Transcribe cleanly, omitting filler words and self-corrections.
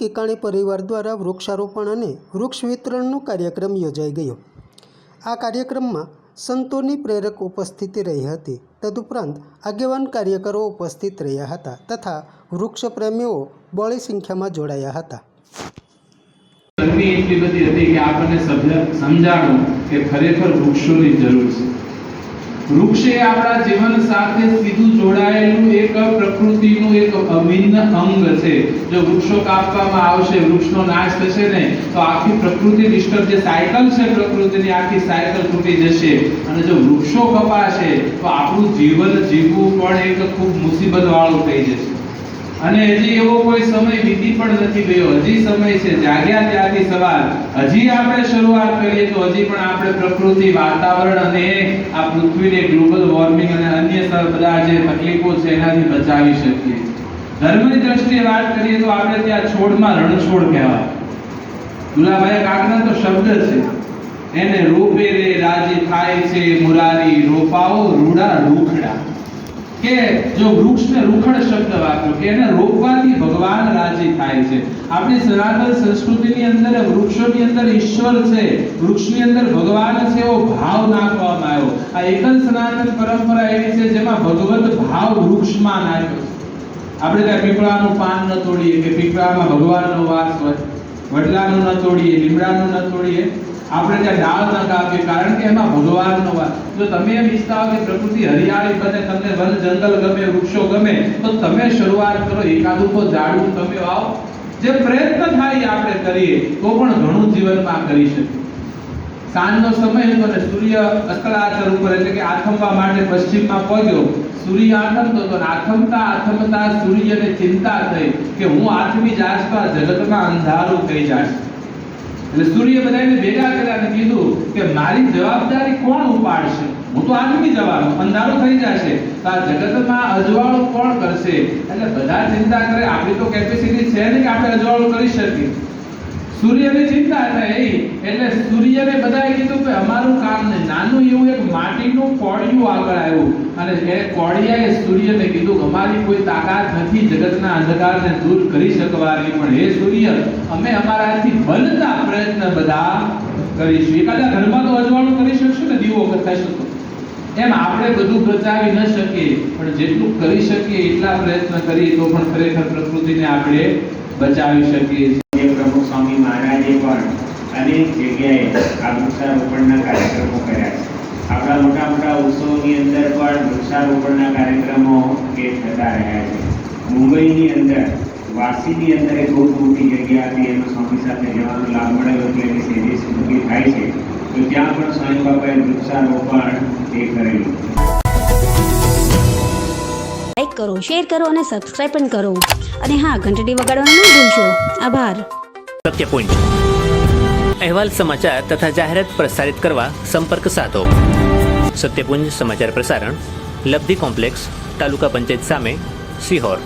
કેકાણી પરિવાર દ્વારા વૃક્ષારોપણ અને વૃક્ષ વિતરણનો કાર્યક્રમ યોજાઈ ગયો। આ કાર્યક્રમમાં સંતોની પ્રેરક ઉપસ્થિતિ રહી હતી। તદુપરાંત આગેવાન કાર્યકરો ઉપસ્થિત રહ્યા હતા તથા વૃક્ષ પ્રેમીઓ બહોળી સંખ્યામાં જોડાયા હતા। ગરમી એટલી બધી હતી કે આપણને સમજાણું કે ખરેખર વૃક્ષોની જરૂર છે। વૃક્ષ એ આપણા જીવન સાથે સીધું જોડાયેલું એક પ્રકૃતિનું એક અભિન્ન અંગ છે। જો વૃક્ષો કાપવામાં આવશે, વૃક્ષનો નાશ થશે ને તો આખી પ્રકૃતિ ડિસ્ટર્બ, જે સાયકલ છે પ્રકૃતિની આખી સાયકલ તૂટી જશે। અને જો વૃક્ષો કપાશે તો આપણું જીવન જીવવું પણ એક ખૂબ મુસીબત વાળું થઈ જશે। અને હજી એવો કોઈ સમય વીતી પણ નથી ગયો, હજી સમય છે। જાગ્યા ત્યાંથી સવાલ, હજી આપણે શરૂઆત કરીએ તો હજી પણ આપણે પ્રકૃતિ, વાતાવરણ અને આ પૃથ્વીને ગ્લોબલ વોર્મિંગ અને અન્ય બધા જે તકલીફો છે એનાથી બચાવી શકીએ। ધર્મની દ્રષ્ટિએ વાત કરીએ તો આપણે ત્યાં છોડમાં રણછોડ કહેવાય। દુલાભાઈ કાકના તો શબ્દ છે, એને રૂપે રે રાજી થાય છે મુરારી, રોપાઓ રૂડા રૂખડા। કે જો વૃક્ષને રૂખડ શબ્દ વાપર્યો કે એને રોપવાથી ભગવાન રાજી થાય છે। આપણી સનાતન સંસ્કૃતિની અંદર વૃક્ષોની અંદર ઈશ્વર છે, વૃક્ષની અંદર ભગવાન છે એવો ભાવ નાખવામાં આવ્યો। આ એક જ સનાતન પરંપરા એવી છે જેમાં ભગવત ભાવ વૃક્ષમાં નાખ્યો છે। આપણે ત્યાં પીપળાનું પાન ન તોડીએ કે પીપળામાં ભગવાનનો વાસ હોય, વડલાનું ન તોડીએ, લીમડાનું ન તોડીએ, આપણે ત્યાં ડાળ ન કાપીએ, કારણ કે એમાં ભગવાનનો વાસ। જો તમે એમ ઈચ્છતા હો કે પ્રકૃતિ હરિયાળી બને, તમને વન જંગલ ગમે, વૃક્ષો ગમે, તો તમે શરૂઆત કરો, એકાદું તો ઝાડવું તમે વાવો। જે પ્રયત્ન થાય આપણે કરીએ તો પણ ઘણું જીવનમાં કરી શકીએ। સાંજનો સમય હતો ને સૂર્ય અસ્તરાચર ઉપર એટલે કે આથમવા માટે પશ્ચિમમાં પહોંચ્યો। સૂર્ય આથમતો હતો, આથમતા આથમતા સૂર્યને ચિંતા થઈ કે હું આથમી જાશ તો આ જગતમાં અંધારું થઈ જશે। એટલે સૂર્ય બધાને ભેગા કર્યા અને કીધું કે મારી જવાબદારી કોણ ઉપાડશે? હું તો આથમી જવાનો, અંધારું થઈ જશે તો આ જગતમાં અજવાળું કોણ કરશે? એટલે બધા ચિંતા કરે, આપણી તો કેપેસિટી છે ને કે આપણે અજવાળું કરી શકીએ। સૂર્યની ચિંતા થઈ એટલે સૂર્યને બધાએ કીધું કે અમારું કામ ને નાનું એવું એક માટીનું કોળિયું આગળ આવ્યું અને એ કોળિયાએ સૂર્યને કીધું કે અમારી કોઈ તાકાત નથી જગતના અંધકારને દૂર કરી શકવાની, પણ હે સૂર્ય, અમે અમારાથી બનતા પ્રયત્ન બધા કરીશું। એકાદા ઘરમાં તો અજવાળું કરી શકશું ને, દીવો થશે તો। એમ આપણે બધું બચાવી ન શકીએ, પણ જેટલું કરી શકીએ એટલા પ્રયત્ન કરીએ તો પણ ખરેખર પ્રકૃતિને આપણે બચાવી શકીએ છીએ। પ્રમુખ સ્વામી મહારાજે પણ અનેક જગ્યાએ આ વૃક્ષારોપણના કાર્યક્રમો કર્યા છે। આપણા મોટા મોટા ઉત્સવોની અંદર પણ વૃક્ષારોપણના કાર્યક્રમો એ થતા રહ્યા છે। મુંબઈની અંદર વાસીની અંદર એક બહુ મોટી જગ્યા હતી, એમાં સ્વામી સાથે જવાનો લાભ મળેલો એટલે એની સીધી સ્મૃતિ થાય છે, તો ત્યાં પણ સ્વામી બાપાએ વૃક્ષારોપણ એ કરેલું। લાઈક કરો, શેર કરો અને સબસ્ક્રાઇબ પણ કરો, અને હા, ઘંટડી વગાડવાનું ન ભૂલશો। આભાર। સત્યપુંજ અહેવાલ, સમાચાર તથા જાહેરાત પ્રસારિત કરવા સંપર્ક સાધો। સત્યપુંજ સમાચાર પ્રસારણ, લબ્ધિ કોમ્પ્લેક્સ, તાલુકા પંચાયત સામે, સિહોર।